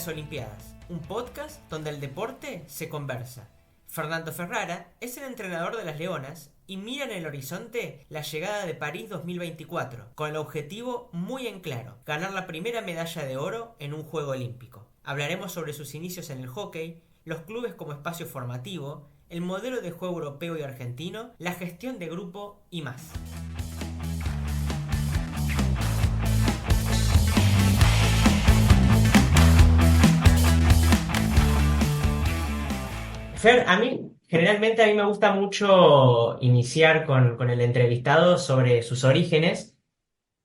las Olimpiadas, un podcast donde el deporte se conversa. Fernando Ferrara es el entrenador de las Leonas y mira en el horizonte la llegada de París 2024, con el objetivo muy en claro: ganar la primera medalla de oro en un Juego Olímpico. Hablaremos sobre sus inicios en el hockey, los clubes como espacio formativo, el modelo de juego europeo y argentino, la gestión de grupo y más. Fer, generalmente a mí me gusta mucho iniciar con el entrevistado sobre sus orígenes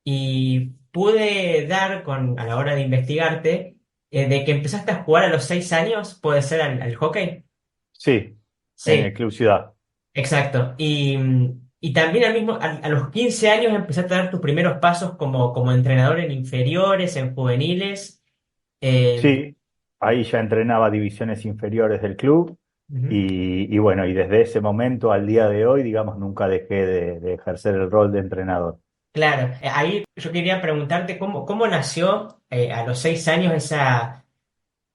y pude dar a la hora de investigarte de que empezaste a jugar a los 6 años, ¿puede ser al hockey? Sí, en el Sí, Club Ciudad. exacto. Y también a los 15 años empezaste a dar tus primeros pasos como entrenador en inferiores, en juveniles. Eh, Sí, ahí ya entrenaba divisiones inferiores del club Ujú. y bueno, y desde ese momento al día de hoy, digamos, nunca dejé de ejercer el rol de entrenador. Claro, ahí yo quería preguntarte cómo nació a los 6 años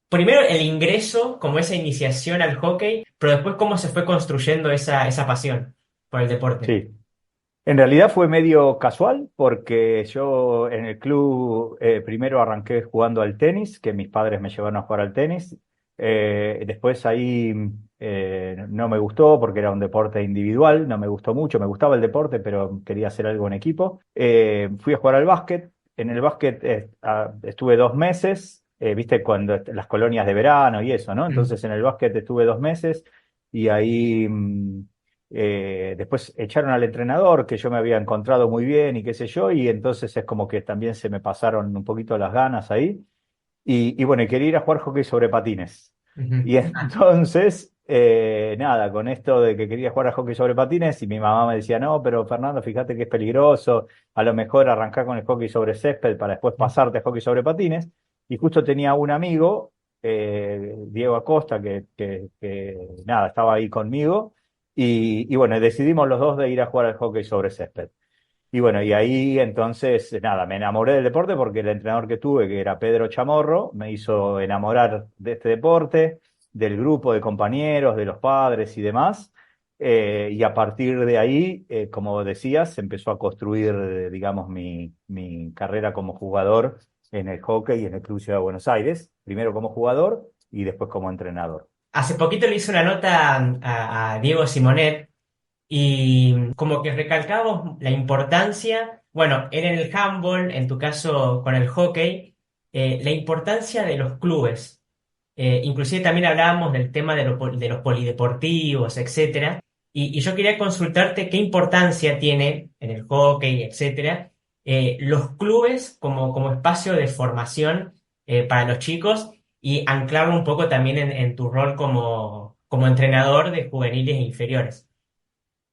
primero el ingreso, como esa iniciación al hockey, pero después cómo se fue construyendo esa pasión por el deporte. Sí, en realidad fue medio casual porque yo en el club primero arranqué jugando al tenis, que mis padres me llevaron a jugar al tenis. Después ahí no me gustó porque era un deporte individual, no me gustó mucho, me gustaba el deporte, pero quería hacer algo en equipo. Fui a jugar al básquet. En el básquet estuve 2 meses, viste, cuando las colonias de verano y eso, ¿no? Mm. Entonces en el básquet estuve 2 meses y ahí... después echaron al entrenador que yo me había encontrado muy bien y qué sé yo, y entonces es como que también se me pasaron un poquito las ganas ahí. Y bueno, y quería ir a jugar hockey sobre patines. Ujú. Y entonces, nada, con esto de que quería jugar a hockey sobre patines, y mi mamá me decía, no, pero Fernando, fíjate que es peligroso, a lo mejor arrancar con el hockey sobre césped para después pasarte a hockey sobre patines. Y justo tenía un amigo, Diego Acosta, que nada, estaba ahí conmigo. Y bueno, decidimos los dos de ir a jugar al hockey sobre césped. Y bueno, y ahí entonces, nada, me enamoré del deporte porque el entrenador que tuve, que era Pedro Chamorro, me hizo enamorar de este deporte, del grupo de compañeros, de los padres y demás. Y a partir de ahí, como decías, se empezó a construir, digamos, mi carrera como jugador en el hockey y en el Club Ciudad de Buenos Aires, primero como jugador y después como entrenador. Hace poquito le hice una nota a Diego Simonet y como que recalcamos la importancia, bueno, él en el handball, en tu caso con el hockey, la importancia de los clubes. Inclusive también hablábamos del tema de los polideportivos, etcétera. Y yo quería consultarte qué importancia tiene en el hockey, etcétera, los clubes como espacio de formación para los chicos y anclarlo un poco también en tu rol como entrenador de juveniles e inferiores.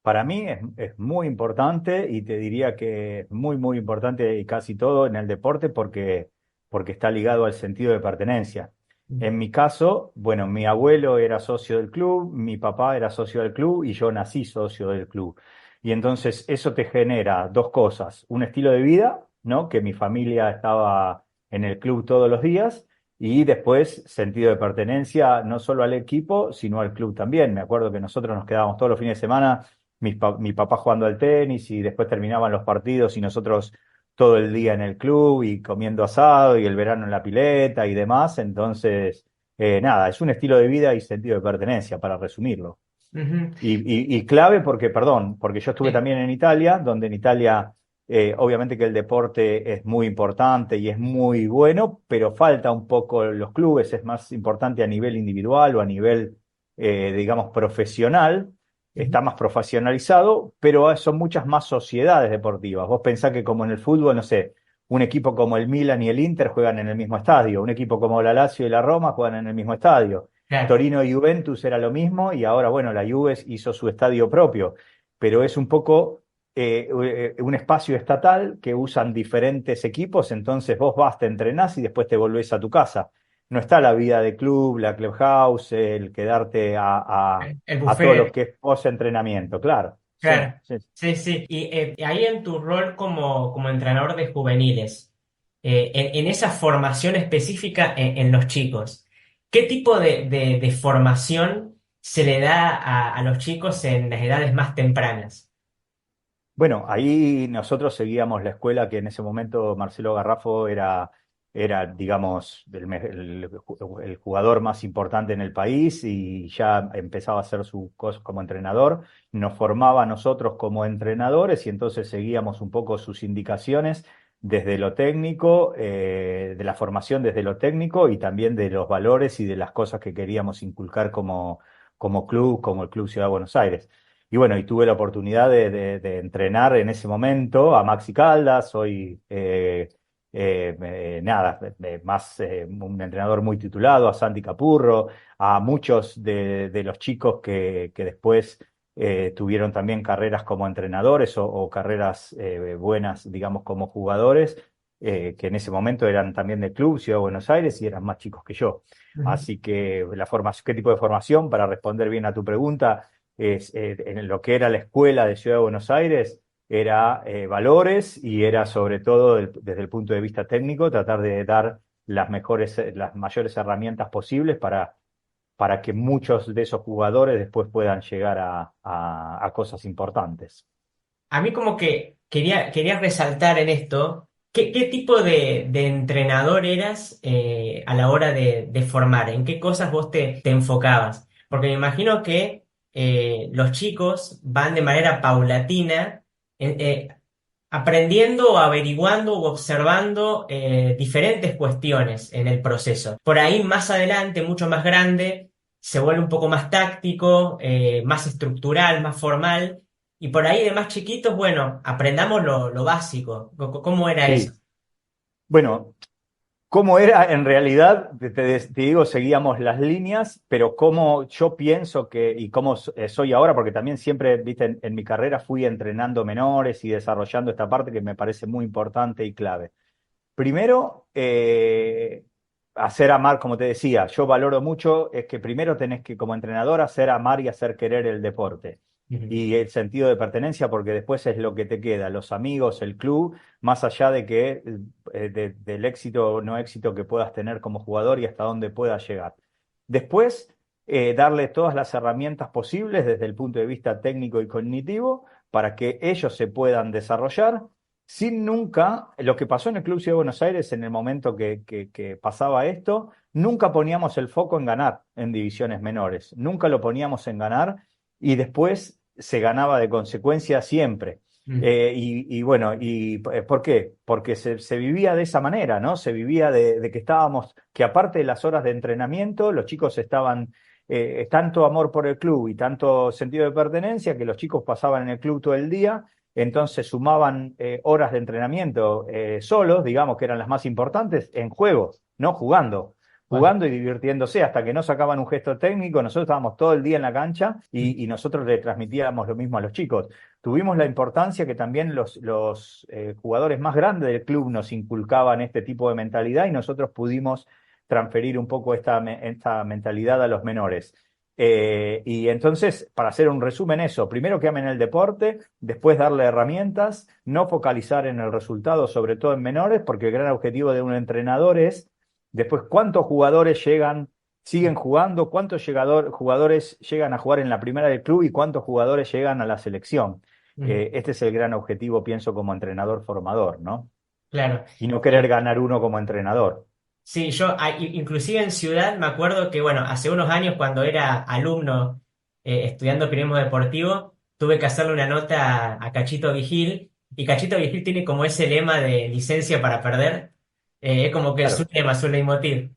Para mí es muy importante y te diría que es muy, muy importante y casi todo en el deporte porque está ligado al sentido de pertenencia. En mi caso, bueno, mi abuelo era socio del club, mi papá era socio del club y yo nací socio del club. Y entonces eso te genera dos cosas: un estilo de vida, ¿no? Que mi familia estaba en el club todos los días, y después sentido de pertenencia no solo al equipo, sino al club también. Me acuerdo que nosotros nos quedábamos todos los fines de semana, mi papá jugando al tenis y después terminaban los partidos y nosotros todo el día en el club y comiendo asado y el verano en la pileta y demás. Entonces, nada, es un estilo de vida y sentido de pertenencia, para resumirlo. Ujú. Y clave porque, perdón, porque yo estuve Sí. también en Italia, donde en Italia obviamente que el deporte es muy importante y es muy bueno, pero falta un poco los clubes, es más importante a nivel individual o a nivel, digamos, profesional, Ujú. está más profesionalizado, pero son muchas más sociedades deportivas. Vos pensás que como en el fútbol, no sé, un equipo como el Milan y el Inter juegan en el mismo estadio, un equipo como la Lazio y la Roma juegan en el mismo estadio. Claro. Torino y Juventus era lo mismo y ahora, bueno, la Juve hizo su estadio propio, pero es un poco un espacio estatal que usan diferentes equipos, entonces vos vas, te entrenás y después te volvés a tu casa. No está la vida de club, la clubhouse, el quedarte El a todo lo buffet. que es post-entrenamiento, claro. Sí, Claro, sí. sí, sí. Y ahí en tu rol como entrenador de juveniles, en esa formación específica en los chicos. ¿Qué tipo de formación se le da a los chicos en las edades más tempranas? Bueno, ahí nosotros seguíamos la escuela que en ese momento Marcelo Garrafo era digamos, el jugador más importante en el país y ya empezaba a hacer su cosa como entrenador. Nos formaba a nosotros como entrenadores y entonces seguíamos un poco sus indicaciones desde lo técnico, de la formación desde lo técnico y también de los valores y de las cosas que queríamos inculcar como club, como el Club Ciudad de Buenos Aires. Y bueno, y tuve la oportunidad de entrenar en ese momento a Maxi Caldas, hoy nada, más un entrenador muy titulado, a Santi Capurro, a muchos de los chicos que después tuvieron también carreras como entrenadores o carreras buenas, digamos, como jugadores, que en ese momento eran también del Club Ciudad de Buenos Aires y eran más chicos que yo. Ujú. Así que la formación, ¿qué tipo de formación? Para responder bien a tu pregunta en lo que era la escuela de Ciudad de Buenos Aires, era valores y era sobre todo desde el punto de vista técnico tratar de dar las mayores herramientas posibles para que muchos de esos jugadores después puedan llegar a cosas importantes. A mí como que quería resaltar en esto, ¿qué tipo de entrenador eras a la hora de formar? ¿En qué cosas vos te enfocabas? Porque me imagino que los chicos van de manera paulatina, eh, eh, aprendiendo o averiguando o observando diferentes cuestiones en el proceso. Por ahí más adelante, mucho más grande, se vuelve un poco más táctico, más estructural, más formal. Y por ahí de más chiquitos, bueno, aprendamos lo básico. ¿Cómo era eso? Sí, bueno, cómo era en realidad, te digo, seguíamos las líneas, pero cómo yo pienso que, y cómo soy ahora, porque también siempre, viste, en mi carrera fui entrenando menores y desarrollando esta parte que me parece muy importante y clave. Primero, hacer amar, como te decía, yo valoro mucho, es que primero tenés que, como entrenador, hacer amar y hacer querer el deporte. Ujú. Y el sentido de pertenencia, porque después es lo que te queda, los amigos, el club, más allá de que del éxito o no éxito que puedas tener como jugador y hasta dónde puedas llegar. Después, darle todas las herramientas posibles desde el punto de vista técnico y cognitivo para que ellos se puedan desarrollar sin nunca, lo que pasó en el Club Ciudad de Buenos Aires en el momento que pasaba esto, nunca poníamos el foco en ganar en divisiones menores, nunca lo poníamos en ganar y después se ganaba de consecuencia siempre. Mm. Y bueno, ¿por qué? Porque se vivía de esa manera, ¿no? Se vivía de que estábamos, que aparte de las horas de entrenamiento, los chicos estaban, tanto amor por el club y tanto sentido de pertenencia, que los chicos pasaban en el club todo el día, entonces sumaban horas de entrenamiento solos, digamos que eran las más importantes, en juegos, no jugando. Bueno. Jugando y divirtiéndose hasta que no sacaban un gesto técnico, nosotros estábamos todo el día en la cancha Mm. y nosotros le transmitíamos lo mismo a los chicos. Tuvimos la importancia que también los jugadores más grandes del club nos inculcaban este tipo de mentalidad y nosotros pudimos transferir un poco esta mentalidad a los menores. Y entonces, para hacer un resumen, eso, primero que amen el deporte, después darle herramientas, no focalizar en el resultado, sobre todo en menores, porque el gran objetivo de un entrenador es después cuántos jugadores siguen jugando, cuántos jugadores llegan a jugar en la primera del club y cuántos jugadores llegan a la selección. Mm. Este es el gran objetivo, pienso, como entrenador formador, ¿no? Claro. Y no querer ganar uno como entrenador. Sí, yo inclusive en Ciudad me acuerdo que, bueno, hace unos años cuando era alumno estudiando periodismo deportivo, tuve que hacerle una nota a Cachito Vigil y Cachito Vigil tiene como ese lema de licencia para perder, es como que es su Claro. lema, su leitmotiv.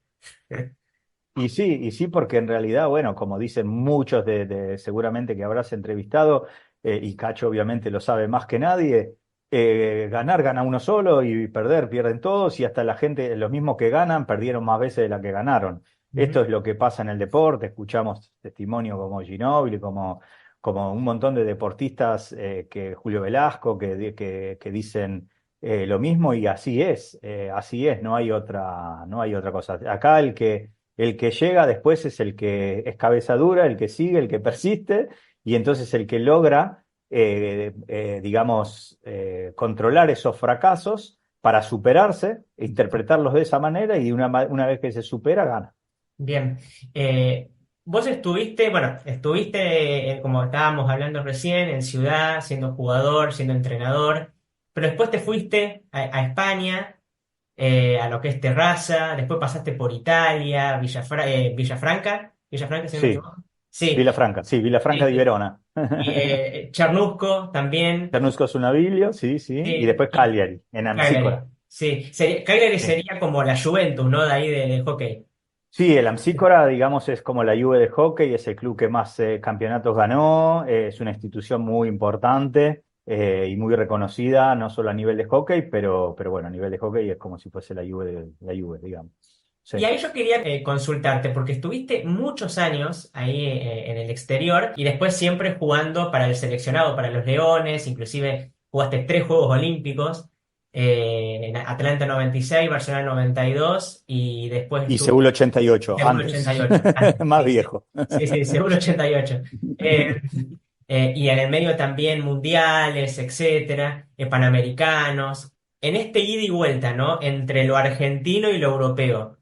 Y sí, porque en realidad, bueno, como dicen muchos seguramente que habrás entrevistado, y Cacho obviamente lo sabe más que nadie, ganar gana uno solo y perder pierden todos y hasta la gente, los mismos que ganan, perdieron más veces de la que ganaron. Ujú. Esto es lo que pasa en el deporte, escuchamos testimonios como Ginóbili, como un montón de deportistas, que Julio Velasco, que dicen lo mismo y así es, no hay otra cosa. Acá el que llega después es el que es cabeza dura, el que sigue, el que persiste, y entonces el que logra, digamos, controlar esos fracasos para superarse, interpretarlos de esa manera y una vez que se supera, gana. Bien. Vos estuviste, bueno, estuviste, como estábamos hablando recién, en Ciudad, siendo jugador, siendo entrenador, pero después te fuiste a España, a lo que es Terraza, después pasaste por Italia, Villafranca, si no me Sí, equivoco. Sí, Sí, Villafranca sí, di sí. Verona. Y Chernusco también, Cernusco Sunavilio, sí, sí, y sí, después y Cagliari, en Cagliari. Amsicora. Sí, Cagliari Sí. sería como la Juventus, ¿no? De ahí de hockey. Sí, el Amsicora, digamos, es como la Juve de hockey, es el club que más campeonatos ganó, es una institución muy importante y muy reconocida, no solo a nivel de hockey, pero bueno, a nivel de hockey es como si fuese la Juve la Juve, digamos. Sí. Y ahí yo quería consultarte, porque estuviste muchos años ahí en el exterior y después siempre jugando para el seleccionado, para los Leones, inclusive jugaste 3 Juegos Olímpicos, en Atlanta 96, Barcelona 92 y después Y estuvo Seúl 88, Seúl antes, 88. Antes, más sí, sí, viejo. sí, sí, Seúl 88. Eh, y en el medio también mundiales, etcétera, panamericanos. En este ida y vuelta, ¿no? Entre lo argentino y lo europeo.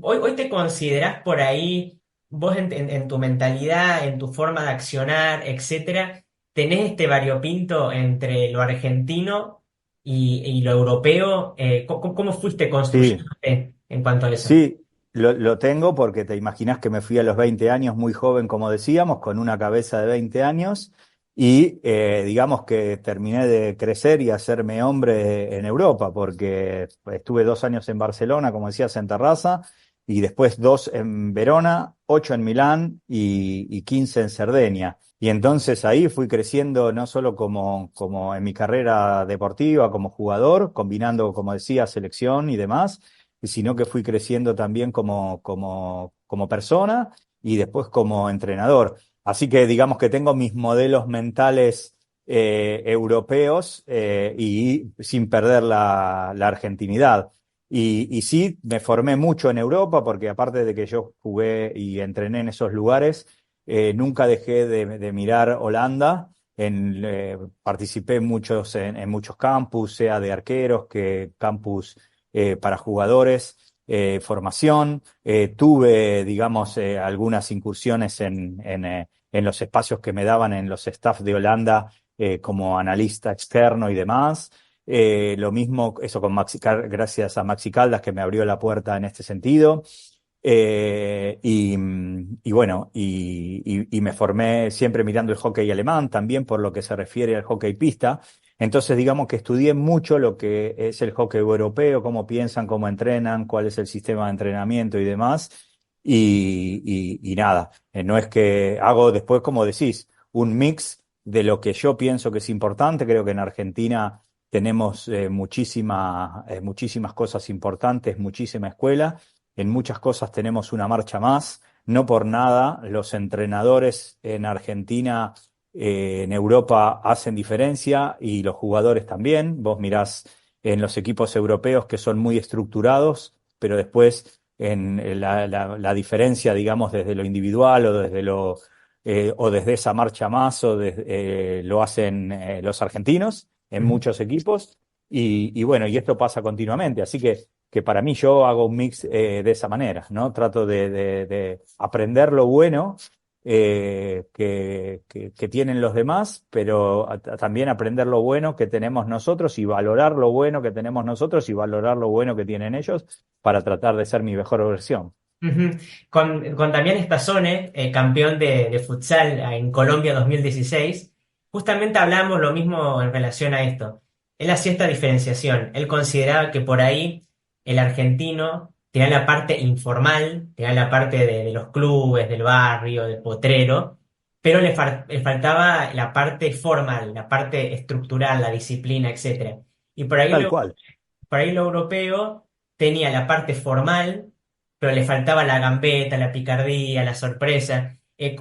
Hoy te considerás por ahí, vos en tu mentalidad, en tu forma de accionar, etcétera, tenés este variopinto entre lo argentino y lo europeo. ¿Cómo fuiste Sí, construyéndote en cuanto a eso? sí, lo tengo porque te imaginas que me fui a los 20 años, muy joven, como decíamos, con una cabeza de 20 años y digamos que terminé de crecer y hacerme hombre en Europa, porque estuve 2 años en Barcelona, como decías, en Terraza, y después 2 en Verona, 8 en Milán y 15 en Cerdeña. Y entonces ahí fui creciendo no solo como en mi carrera deportiva, como jugador, combinando, como decía, selección y demás, sino que fui creciendo también como persona y después como entrenador. Así que digamos que tengo mis modelos mentales europeos y sin perder la argentinidad. Y sí, me formé mucho en Europa porque aparte de que yo jugué y entrené en esos lugares, nunca dejé de mirar Holanda. Participé en muchos campus, sea de arqueros que campus para jugadores, formación. Tuve, digamos, algunas incursiones en los espacios que me daban en los staff de Holanda como analista externo y demás. Lo mismo, eso con gracias a Maxi Caldas que me abrió la puerta en este sentido. Y bueno, y me formé siempre mirando el hockey alemán, también por lo que se refiere al hockey pista. Entonces, digamos que estudié mucho lo que es el hockey europeo, cómo piensan, cómo entrenan, cuál es el sistema de entrenamiento y demás. Y nada, no es que hago después, como decís, un mix de lo que yo pienso que es importante. Creo que en Argentina tenemos muchísimas cosas importantes, muchísima escuela. En muchas cosas tenemos una marcha más. No por nada, los entrenadores en Argentina, en Europa hacen diferencia y los jugadores también. Vos mirás en los equipos europeos que son muy estructurados, pero después en la diferencia, digamos, desde lo individual o desde esa marcha más lo hacen los argentinos en Ujú. muchos equipos. Y bueno, y esto pasa continuamente. Así que para mí yo hago un mix de esa manera, ¿no? Trato de aprender lo bueno que tienen los demás, pero también aprender lo bueno que tenemos nosotros y valorar lo bueno que tenemos nosotros y valorar lo bueno que tienen ellos para tratar de ser mi mejor versión. Ujú. Con Damián Stazzone, campeón de futsal en Colombia 2016, justamente hablamos lo mismo en relación a esto. Él hacía esta diferenciación. Él consideraba que por ahí el argentino tenía la parte informal, tenía la parte de los clubes, del barrio, del potrero, pero le faltaba la parte formal, la parte estructural, la disciplina, etcétera. Y Tal cual. por ahí lo europeo tenía la parte formal, pero le faltaba la gambeta, la picardía, la sorpresa.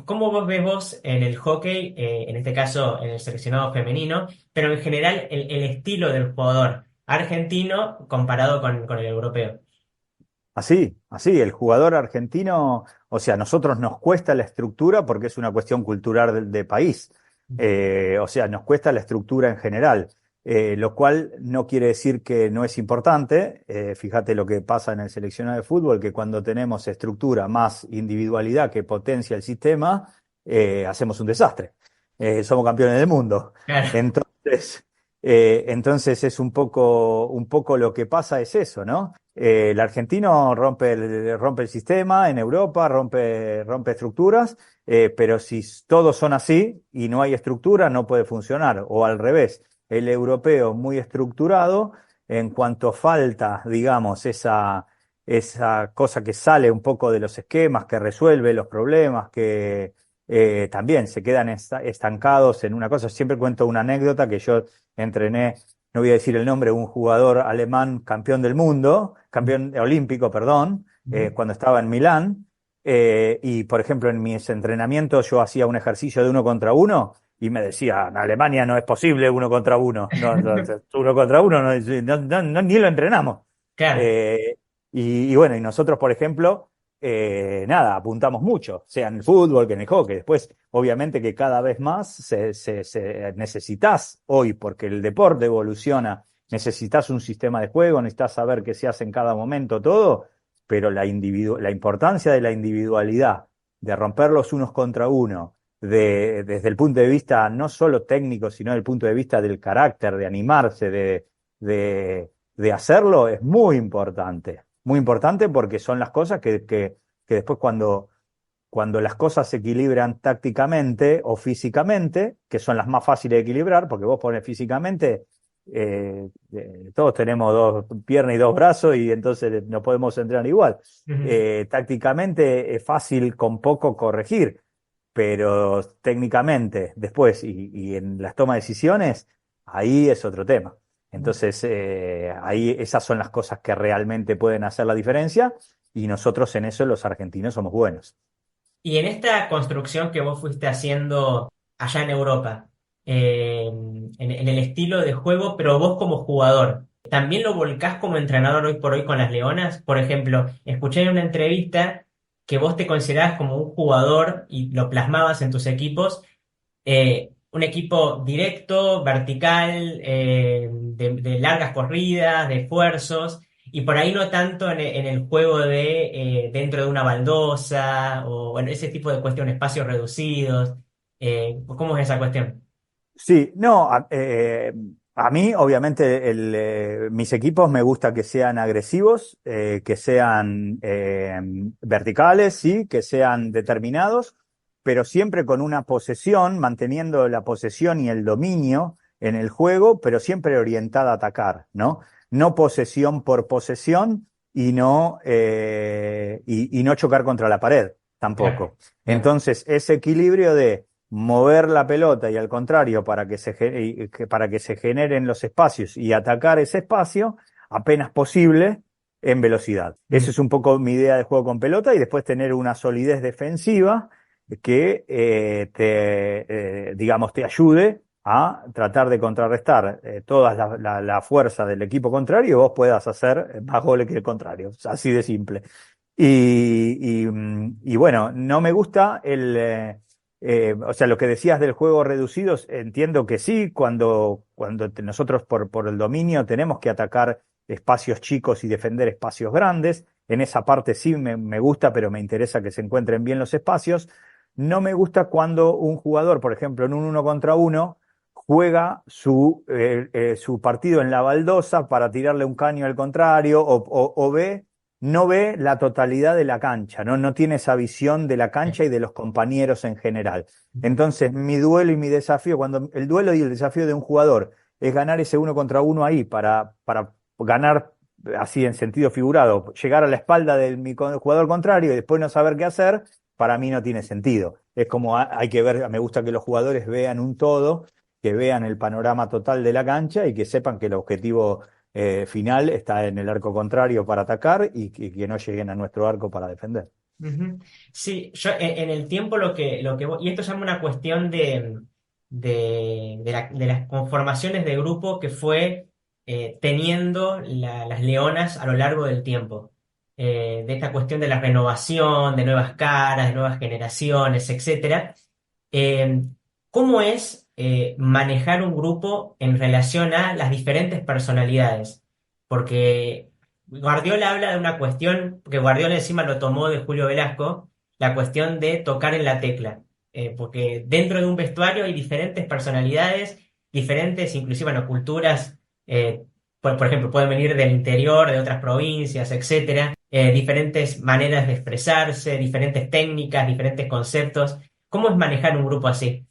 ¿Cómo vos en el hockey, en este caso en el seleccionado femenino, pero en general el estilo del jugador argentino comparado con el europeo? Así, el jugador argentino, o sea, a nosotros nos cuesta la estructura porque es una cuestión cultural de país. O sea, nos cuesta la estructura en general. Lo cual no quiere decir que no es importante. Fíjate lo que pasa en el seleccionado de fútbol, que cuando tenemos estructura más individualidad que potencia el sistema, hacemos un desastre. Somos campeones del mundo. Claro, Entonces, entonces es un poco lo que pasa es eso, ¿no? El argentino rompe el sistema en Europa, rompe estructuras, pero si todos son así y no hay estructura, no puede funcionar. O al revés, el europeo muy estructurado, en cuanto falta, digamos, esa cosa que sale un poco de los esquemas, que resuelve los problemas, que también se quedan estancados en una cosa. Siempre cuento una anécdota que yo entrené, no voy a decir el nombre, un jugador alemán campeón del mundo, campeón olímpico, perdón, cuando estaba en Milán. Y por ejemplo, en mis entrenamientos yo hacía un ejercicio de 1 contra 1 y me decía, en Alemania no es posible 1 contra 1. No, 1 contra 1 ni lo entrenamos. claro. Eh, y bueno, y nosotros, por ejemplo, nada, apuntamos mucho, sea en el fútbol que en el hockey. Después, obviamente que cada vez más necesitas hoy, porque el deporte evoluciona, necesitas un sistema de juego, necesitas saber qué se hace en cada momento, todo, pero la importancia de la individualidad, de romper los 1 contra 1, desde el punto de vista no solo técnico, sino desde el punto de vista del carácter, de animarse, de hacerlo, es muy importante. Muy importante porque son las cosas que después cuando las cosas se equilibran tácticamente o físicamente, que son las más fáciles de equilibrar, porque vos pones físicamente, todos tenemos 2 piernas y 2 brazos y entonces no podemos entrenar igual. Ujú. Tácticamente es fácil con poco corregir, pero técnicamente después y en las tomas de decisiones, ahí es otro tema. Entonces, ahí esas son las cosas que realmente pueden hacer la diferencia y nosotros en eso los argentinos somos buenos. Y en esta construcción que vos fuiste haciendo allá en Europa, en el estilo de juego, pero vos como jugador, ¿también lo volcás como entrenador hoy por hoy con las Leonas? Por ejemplo, escuché en una entrevista que vos te considerabas como un jugador y lo plasmabas en tus equipos, un equipo directo, vertical, de largas corridas, de esfuerzos, y por ahí no tanto en el juego de dentro de una baldosa o bueno, ese tipo de cuestiones, espacios reducidos. ¿Cómo es esa cuestión? Sí, no, a mí obviamente mis equipos me gusta que sean agresivos, que sean verticales, sí, que sean determinados, pero siempre con una posesión, manteniendo la posesión y el dominio en el juego, pero siempre orientada a atacar, ¿no? No posesión por posesión y no chocar contra la pared Claro, tampoco. claro. Entonces, ese equilibrio de mover la pelota y al contrario, para que se generen los espacios y atacar ese espacio apenas posible en velocidad. Esa Mm. es un poco mi idea de juego con pelota y después tener una solidez defensiva que digamos, te ayude a tratar de contrarrestar toda la fuerza del equipo contrario y vos puedas hacer más goles que el contrario. Así de simple. Y bueno, no me gusta o sea, lo que decías del juego reducido, entiendo que sí, cuando nosotros por el dominio tenemos que atacar espacios chicos y defender espacios grandes. En esa parte sí me gusta, pero me interesa que se encuentren bien los espacios. No me gusta cuando un jugador, por ejemplo, en un 1 contra 1, juega su partido en la baldosa para tirarle un caño al contrario o no ve la totalidad de la cancha, ¿no? No tiene esa visión de la cancha y de los compañeros en general. Entonces, mi duelo y mi desafío, cuando el duelo y el desafío de un jugador es ganar ese 1 contra 1 ahí para ganar así en sentido figurado, llegar a la espalda de jugador contrario y después no saber qué hacer, para mí no tiene sentido. Es como hay que ver, me gusta que los jugadores vean un todo, que vean el panorama total de la cancha y que sepan que el objetivo final está en el arco contrario para atacar y que no lleguen a nuestro arco para defender. Ujú. Sí, yo en el tiempo y esto llama una cuestión de las conformaciones de grupo que fue teniendo las Leonas a lo largo del tiempo. De esta cuestión de la renovación, de nuevas caras, de nuevas generaciones, etcétera. Eh, ¿Cómo es? manejar un grupo en relación a las diferentes personalidades. Porque Guardiola habla de una cuestión, que Guardiola encima lo tomó de Julio Velasco, la cuestión de tocar en la tecla. Porque dentro de un vestuario hay diferentes personalidades, diferentes, inclusive, bueno, culturas. Por ejemplo, pueden venir del interior, de otras provincias, etcétera. Diferentes maneras de expresarse, diferentes técnicas, diferentes conceptos. ¿Cómo es manejar un grupo así?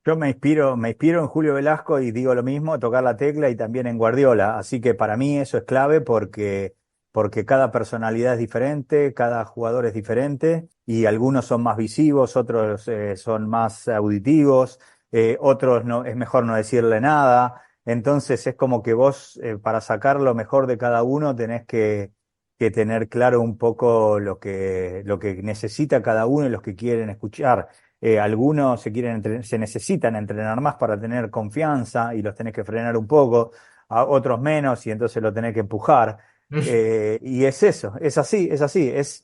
Yo me inspiro en Julio Velasco y digo lo mismo, tocar la tecla y también en Guardiola. Así que para mí eso es clave porque cada personalidad es diferente, cada jugador es diferente y algunos son más visivos, otros son más auditivos, otros no, es mejor no decirle nada. Entonces es como que vos para sacar lo mejor de cada uno tenés que tener claro un poco lo que necesita cada uno y los que quieren escuchar. Algunos se necesitan entrenar más para tener confianza y los tenés que frenar un poco, a otros menos y entonces lo tenés que empujar. Y es eso, es así, es así. Es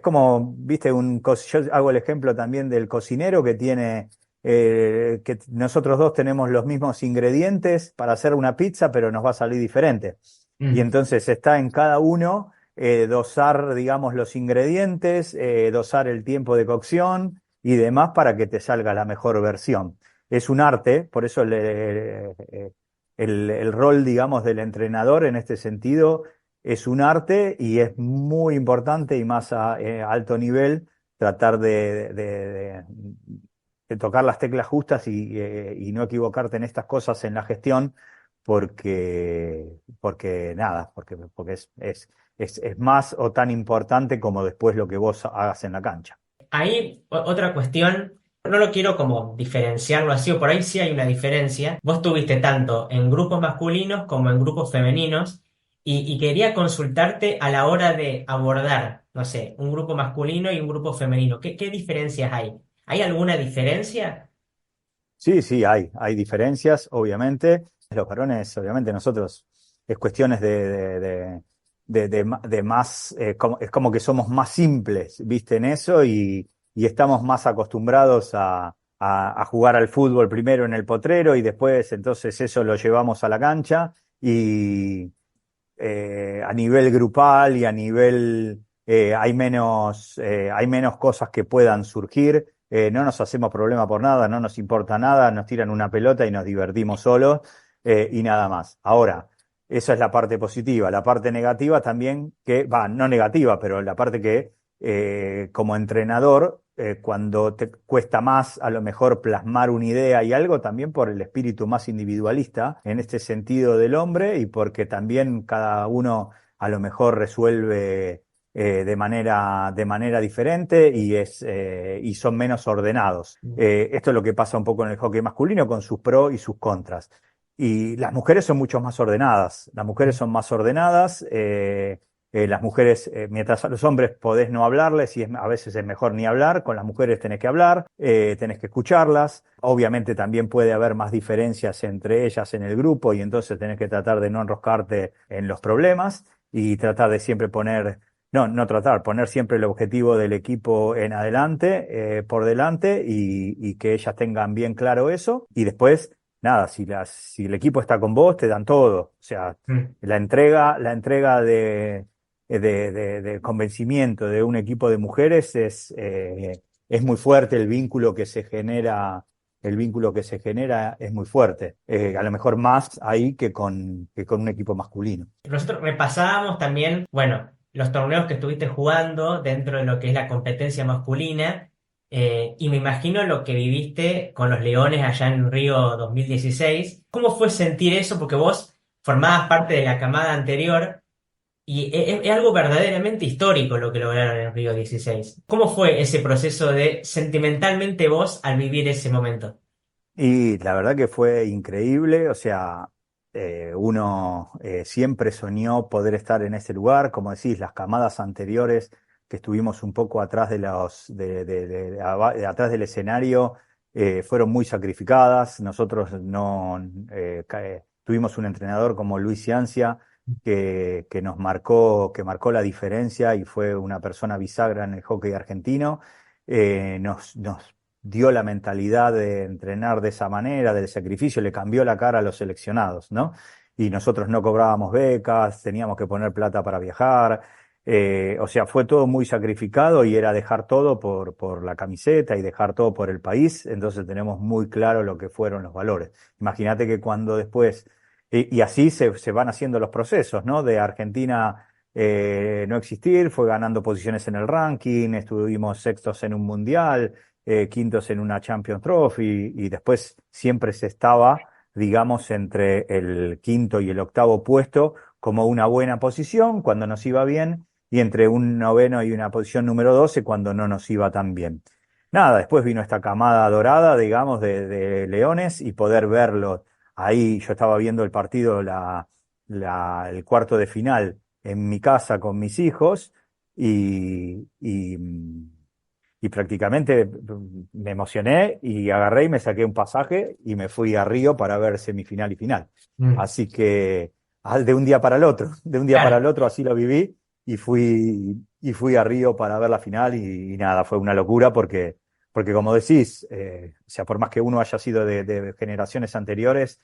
como, viste, yo hago el ejemplo también del cocinero que tiene, que nosotros dos tenemos los mismos ingredientes para hacer una pizza, pero nos va a salir diferente. Y Mm. entonces está en cada uno dosar, digamos, los ingredientes, dosar el tiempo de cocción y demás para que te salga la mejor versión. Es un arte, por eso el rol, digamos, del entrenador en este sentido es un arte y es muy importante y más a alto nivel tratar de tocar las teclas justas y no equivocarte en estas cosas en la gestión porque nada, porque es más o tan importante como después lo que vos hagas en la cancha. Ahí otra cuestión, no lo quiero como diferenciarlo así, o por ahí sí hay una diferencia. Vos tuviste tanto en grupos masculinos como en grupos femeninos, y quería consultarte a la hora de abordar, no sé, un grupo masculino y un grupo femenino. ¿Qué diferencias hay? ¿Hay alguna diferencia? Sí, sí, hay diferencias, obviamente. Los varones, obviamente, nosotros es cuestiones de más, es como que somos más simples, viste, en eso y estamos más acostumbrados a jugar al fútbol primero en el potrero y después entonces eso lo llevamos a la cancha y a nivel grupal y a nivel, hay menos cosas que puedan surgir. No nos hacemos problema por nada, no nos importa nada, nos tiran una pelota y nos divertimos solos y nada más. Ahora, esa es la parte positiva. La parte negativa también, que va, no negativa, pero la parte que como entrenador, cuando te cuesta más a lo mejor plasmar una idea y algo, también por el espíritu más individualista en este sentido del hombre y porque también cada uno a lo mejor resuelve de manera diferente y son menos ordenados. Esto es lo que pasa un poco en el hockey masculino con sus pros y sus contras. Y las mujeres son mucho más ordenadas. Las mujeres son más ordenadas. Las mujeres, mientras a los hombres podés no hablarles y a veces es mejor ni hablar, con las mujeres tenés que hablar, tenés que escucharlas. Obviamente también puede haber más diferencias entre ellas en el grupo y entonces tenés que tratar de no enroscarte en los problemas y tratar de siempre no tratar, poner siempre el objetivo del equipo en adelante, por delante y que ellas tengan bien claro eso y después nada, si el equipo está con vos, te dan todo. O sea, Mm. la entrega de convencimiento de un equipo de mujeres es muy fuerte, el vínculo que se genera es muy fuerte. A lo mejor más ahí que con un equipo masculino. Nosotros repasábamos también, bueno, los torneos que estuviste jugando dentro de lo que es la competencia masculina, y me imagino lo que viviste con los Leones allá en Río 2016. ¿Cómo fue sentir eso? Porque vos formabas parte de la camada anterior y es algo verdaderamente histórico lo que lograron en Río 16. ¿Cómo fue ese proceso de sentimentalmente vos al vivir ese momento? Y la verdad que fue increíble, o sea, uno siempre soñó poder estar en ese lugar, como decís, las camadas anteriores que estuvimos un poco atrás de atrás del escenario fueron muy sacrificadas. Nosotros no tuvimos un entrenador como Luis Ciancia que marcó la diferencia y fue una persona bisagra en el hockey argentino. Nos dio la mentalidad de entrenar de esa manera, del sacrificio, le cambió la cara a los seleccionados, ¿no? Y nosotros no cobrábamos becas, teníamos que poner plata para viajar, o sea, fue todo muy sacrificado y era dejar todo por la camiseta y dejar todo por el país, entonces tenemos muy claro lo que fueron los valores. Imagínate que cuando después, y así se van haciendo los procesos, ¿no? De Argentina no existir, fue ganando posiciones en el ranking, estuvimos sextos en un mundial, quintos en una Champions Trophy y después siempre se estaba, digamos, entre el quinto y el octavo puesto como una buena posición cuando nos iba bien y entre un noveno y una posición número 12 cuando no nos iba tan bien. Nada, después vino esta camada dorada, digamos, de Leones y poder verlo. Ahí yo estaba viendo el partido, el cuarto de final en mi casa con mis hijos y prácticamente me emocioné y agarré y me saqué un pasaje y me fui a Río para ver semifinal y final. Mm, Así que de un día para el otro, de un día para claro. el otro así lo viví y fui a Río para ver la final y nada, fue una locura porque como decís, o sea, por más que uno haya sido de generaciones anteriores,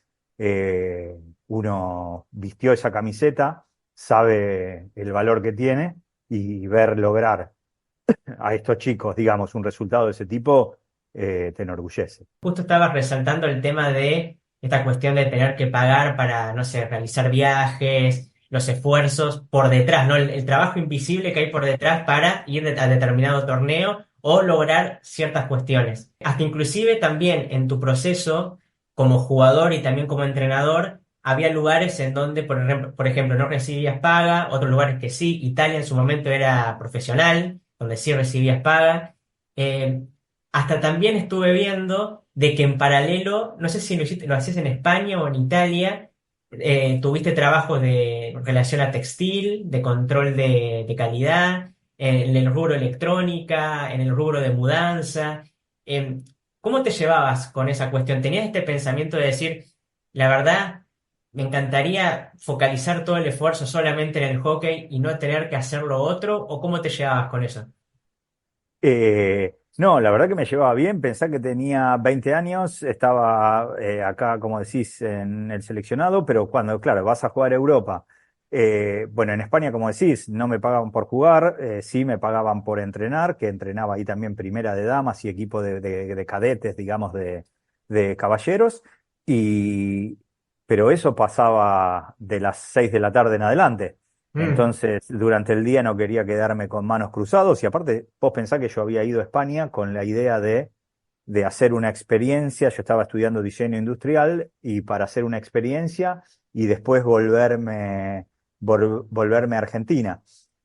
uno vistió esa camiseta, sabe el valor que tiene y ver lograr a estos chicos, digamos, un resultado de ese tipo, te enorgullece. Justo estabas resaltando el tema de esta cuestión de tener que pagar para, no sé, realizar viajes, los esfuerzos por detrás, ¿no? El trabajo invisible que hay por detrás para ir a determinado torneo o lograr ciertas cuestiones. Hasta inclusive también en tu proceso como jugador y también como entrenador, había lugares en donde, por ejemplo, no recibías paga, otros lugares que sí. Italia en su momento era profesional, donde sí recibías paga. Eh, Hasta también estuve viendo de que en paralelo, no sé si lo hacías en España o en Italia, tuviste trabajos de relación a textil, de control de calidad, en el rubro electrónica, en el rubro de mudanza. Eh, ¿Cómo te llevabas con esa cuestión? ¿Tenías este pensamiento de decir, la verdad, me encantaría focalizar todo el esfuerzo solamente en el hockey y no tener que hacer lo otro? ¿O cómo te llevabas con eso? No, la verdad que me llevaba bien, pensá que tenía 20 años, estaba acá, como decís, en el seleccionado, pero cuando, claro, vas a jugar a Europa, bueno, en España, como decís, no me pagaban por jugar, sí me pagaban por entrenar, que entrenaba ahí también primera de damas y equipo de cadetes, digamos, de caballeros, y, pero eso pasaba de las 6 de la tarde en adelante. Mm, Entonces, durante el día no quería quedarme con manos cruzados y aparte, vos pensás que yo había ido a España con la idea de hacer una experiencia, yo estaba estudiando diseño industrial y para hacer una experiencia y después volverme a Argentina.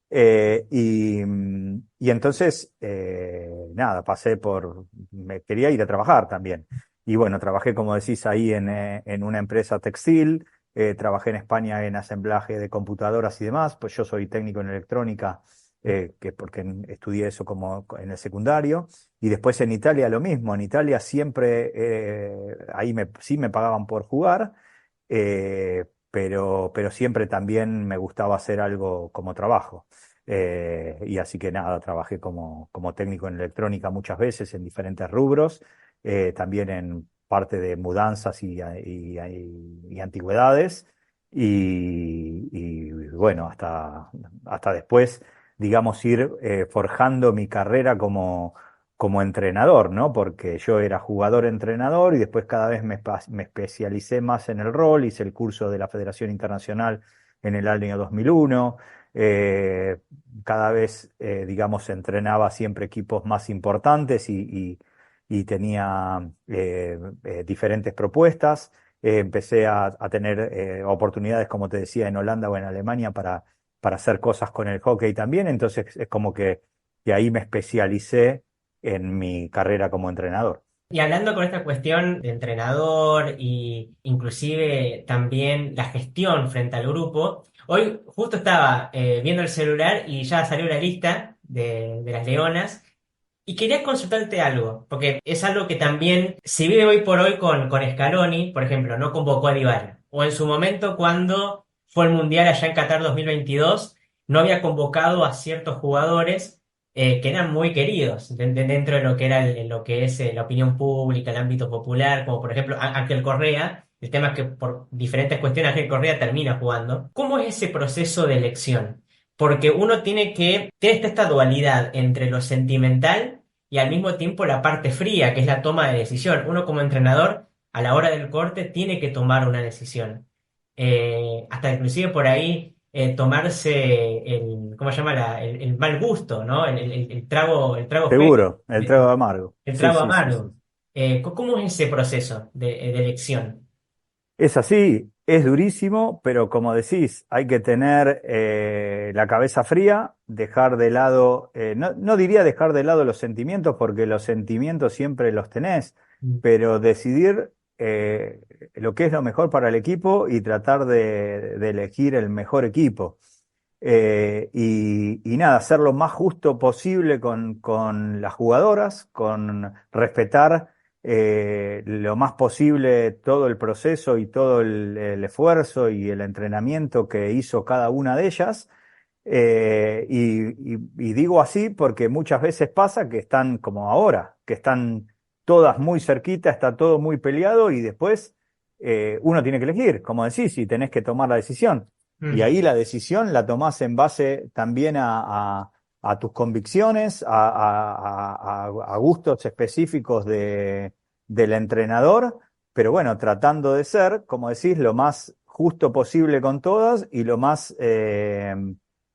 Y entonces, nada, me quería ir a trabajar también. Y bueno, trabajé, como decís, ahí en una empresa textil. Trabajé en España en asemblaje de computadoras y demás, pues yo soy técnico en electrónica, que porque estudié eso como en el secundario, y después en Italia lo mismo, en Italia siempre, sí me pagaban por jugar, pero siempre también me gustaba hacer algo como trabajo. Y así que nada, trabajé como técnico en electrónica muchas veces en diferentes rubros, también en parte de mudanzas y antigüedades. Y bueno, hasta después, digamos, ir forjando mi carrera como entrenador, ¿no? Porque yo era jugador-entrenador y después cada vez me especialicé más en el rol, hice el curso de la Federación Internacional en el año 2001. eh, Cada vez, digamos, entrenaba siempre equipos más importantes y tenía diferentes propuestas. Empecé a tener oportunidades, como te decía, en Holanda o en Alemania para hacer cosas con el hockey también. Entonces es como que ahí me especialicé en mi carrera como entrenador. Y hablando con esta cuestión de entrenador y inclusive también la gestión frente al grupo, hoy justo estaba viendo el celular y ya salió la lista de las Leonas y quería consultarte algo, porque es algo que también se vive hoy por hoy con Scaloni, por ejemplo, no convocó a Dybala, o en su momento cuando fue el Mundial allá en Qatar 2022, no había convocado a ciertos jugadores que eran muy queridos dentro de lo que era lo que es la opinión pública, el ámbito popular, como por ejemplo Ángel Correa. El tema es que por diferentes cuestiones Ángel Correa termina jugando. ¿Cómo es ese proceso de elección? Porque uno tiene esta dualidad entre lo sentimental y al mismo tiempo la parte fría, que es la toma de decisión. Uno como entrenador, a la hora del corte, tiene que tomar una decisión. Hasta inclusive por ahí tomarse ¿cómo se llama? El mal gusto, ¿no? El trago feo, Seguro, el trago amargo. el Sí, trago sí, sí, sí. amargo. ¿Cómo es ese proceso de elección? Es así, es durísimo, pero como decís, hay que tener la cabeza fría, dejar de lado, no diría dejar de lado los sentimientos, porque los sentimientos siempre los tenés, Mm. pero decidir eh, lo que es lo mejor para el equipo y tratar de elegir el mejor equipo. Y nada, ser lo más justo posible con las jugadoras, con respetar lo más posible todo el proceso y todo el esfuerzo y el entrenamiento que hizo cada una de ellas. Y digo así porque muchas veces pasa que están como ahora, que están todas muy cerquita, está todo muy peleado y después uno tiene que elegir, como decís, y tenés que tomar la decisión. Y Mm. ahí la decisión la tomás en base también a tus convicciones, a gustos específicos del entrenador, pero bueno, tratando de ser, como decís, lo más justo posible con todas y lo más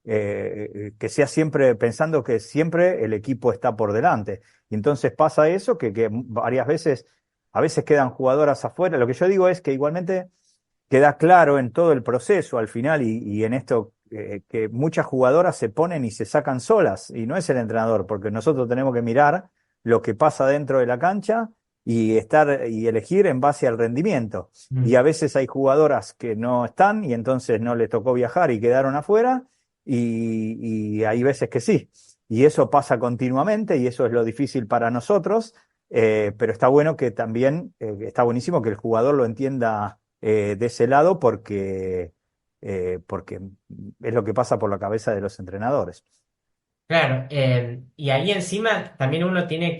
que sea siempre pensando que siempre el equipo está por delante. Y entonces pasa eso, que varias veces, a veces quedan jugadoras afuera. Lo que yo digo es que igualmente queda claro en todo el proceso al final y en esto que muchas jugadoras se ponen y se sacan solas y no es el entrenador, porque nosotros tenemos que mirar lo que pasa dentro de la cancha y estar y elegir en base al rendimiento. Y Mm. a veces hay jugadoras que no están y entonces no les tocó viajar y quedaron afuera y hay veces que sí. Y eso pasa continuamente y eso es lo difícil para nosotros, pero está bueno que también, está buenísimo que el jugador lo entienda de ese lado porque es lo que pasa por la cabeza de los entrenadores. Claro, y ahí encima también uno tiene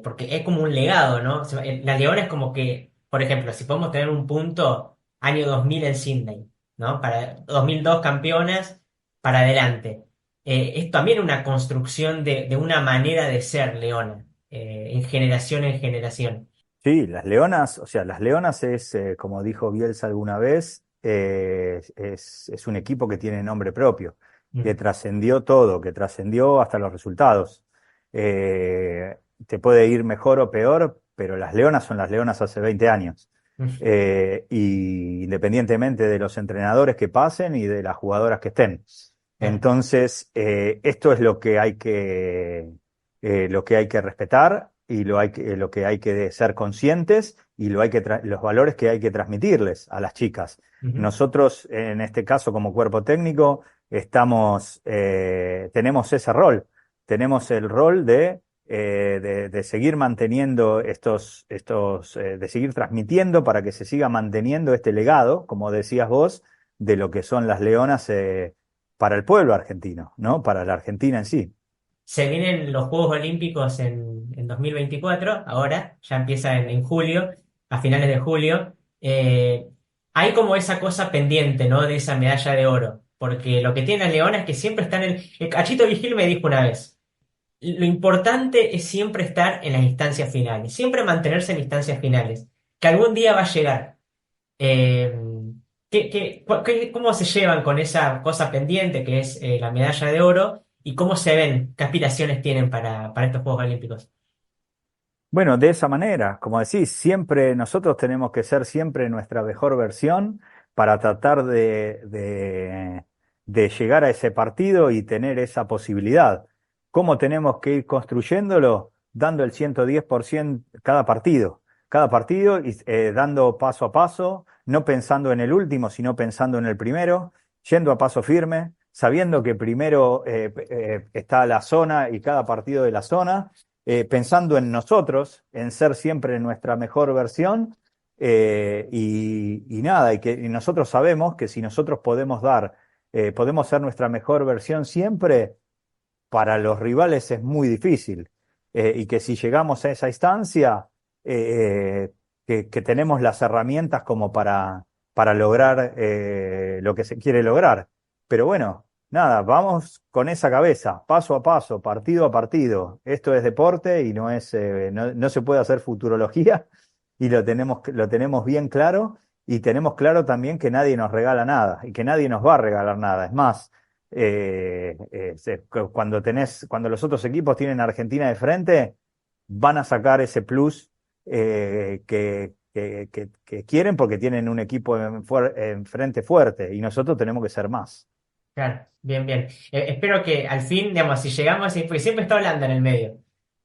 porque es como un legado, ¿no? O sea, la Leona es como que, por ejemplo, si podemos tener un punto, año 2000 en Sydney, ¿no? Para 2002 campeonas, para adelante. Es también una construcción de una manera de ser Leona, en generación. Sí, las Leonas, o sea, las Leonas es, como dijo Bielsa alguna vez, es un equipo que tiene nombre propio, que Mm. trascendió todo, que trascendió hasta los resultados. Te puede ir mejor o peor, pero las Leonas son las Leonas hace 20 años. Mm. Y independientemente de los entrenadores que pasen y de las jugadoras que estén. Claro. Entonces, esto es lo que hay que respetar y lo que hay que ser conscientes y los valores que hay que transmitirles a las chicas. Ujú. Nosotros, en este caso, como cuerpo técnico, tenemos ese rol. Tenemos el rol de seguir manteniendo de seguir transmitiendo para que se siga manteniendo este legado, como decías vos, de lo que son las leonas para el pueblo argentino, ¿no? Para la Argentina en sí. Se vienen los Juegos Olímpicos en 2024, ahora, ya empieza en julio, a finales de julio. Hay como esa cosa pendiente, ¿no? De esa medalla de oro, porque lo que tiene la Leona es que siempre están El Cachito Vigil me dijo una vez, lo importante es siempre estar en las instancias finales, siempre mantenerse en instancias finales, que algún día va a llegar. Eh, ¿Cómo se llevan con esa cosa pendiente que es la medalla de oro y cómo se ven, qué aspiraciones tienen para estos Juegos Olímpicos? Bueno, de esa manera, como decís, siempre nosotros tenemos que ser siempre nuestra mejor versión para tratar de llegar a ese partido y tener esa posibilidad. ¿Cómo tenemos que ir construyéndolo? Dando el 110% cada partido y dando paso a paso, no pensando en el último, sino pensando en el primero, yendo a paso firme, sabiendo que primero está la zona y cada partido de la zona pensando en nosotros, en ser siempre nuestra mejor versión, y nada, y nosotros sabemos que si nosotros podemos ser nuestra mejor versión siempre, para los rivales es muy difícil. Y que si llegamos a esa instancia, que tenemos las herramientas como para lograr lo que se quiere lograr. Pero bueno, nada, vamos con esa cabeza, paso a paso, partido a partido. Esto es deporte y no se puede hacer futurología y lo tenemos bien claro y tenemos claro también que nadie nos regala nada y que nadie nos va a regalar nada. Es más, cuando los otros equipos tienen a Argentina de frente, van a sacar ese plus que quieren porque tienen un equipo en frente fuerte y nosotros tenemos que ser más. Claro, bien, bien. Espero que al fin, digamos, si llegamos, porque siempre está Holanda en el medio.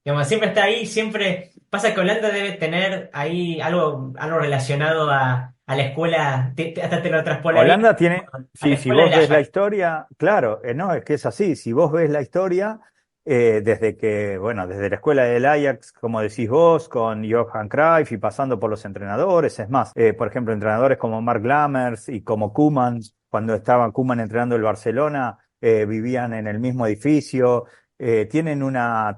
Digamos, siempre está ahí, siempre pasa que Holanda debe tener ahí algo relacionado a la escuela, hasta te lo traspolaría Holanda tiene, a la si escuela vos del ves la Ajax. historia, claro, no, es que es así, si vos ves la historia, desde la escuela del Ajax, como decís vos, con Johan Cruyff y pasando por los entrenadores, es más, por ejemplo, entrenadores como Mark Lammers y como Koeman, cuando estaba Koeman entrenando el Barcelona, vivían en el mismo edificio, tienen una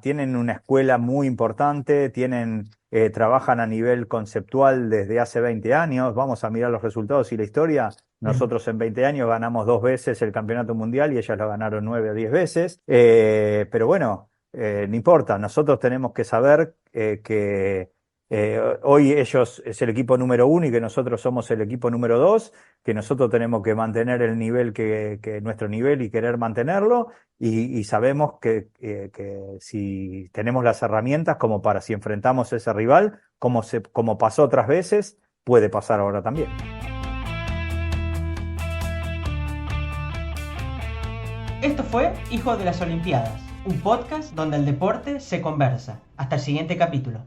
escuela muy importante, trabajan a nivel conceptual desde hace 20 años, vamos a mirar los resultados y la historia. Nosotros en 20 años ganamos 2 veces el campeonato mundial y ellas lo ganaron 9 o 10 veces. Pero bueno, no importa, nosotros tenemos que saber que hoy ellos es el equipo número 1 y que nosotros somos el equipo número 2, que nosotros tenemos que mantener el nivel que nuestro nivel y querer mantenerlo y sabemos que si tenemos las herramientas como para si enfrentamos a ese rival, como pasó otras veces, puede pasar ahora también. Esto fue Hijos de las Olimpiadas, un podcast donde el deporte se conversa. Hasta el siguiente capítulo.